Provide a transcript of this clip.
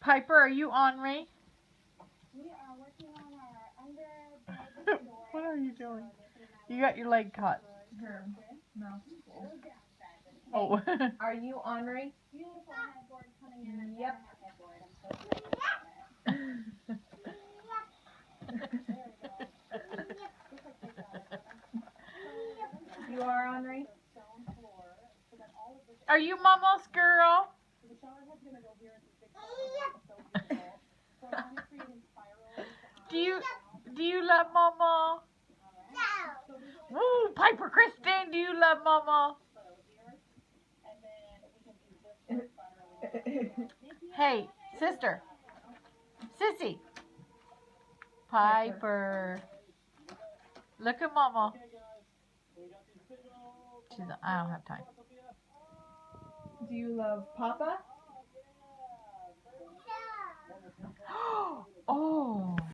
Piper, are you ornery? We are working on our under. What are you doing? You got your leg caught. Her mouth is full. Oh. Are you ornery? Beautiful headboard coming in. Yep. Headboard. I'm so excited about it. You are ornery? Are you Mama's girl? The shower head's gonna go here and fix it. So I'm creating spirals. Do you love Mama? No. Woo, Piper Kristen, do you love Mama? Hey, sister. Sissy. Piper. Look at Mama. I don't have time. Do you love Papa?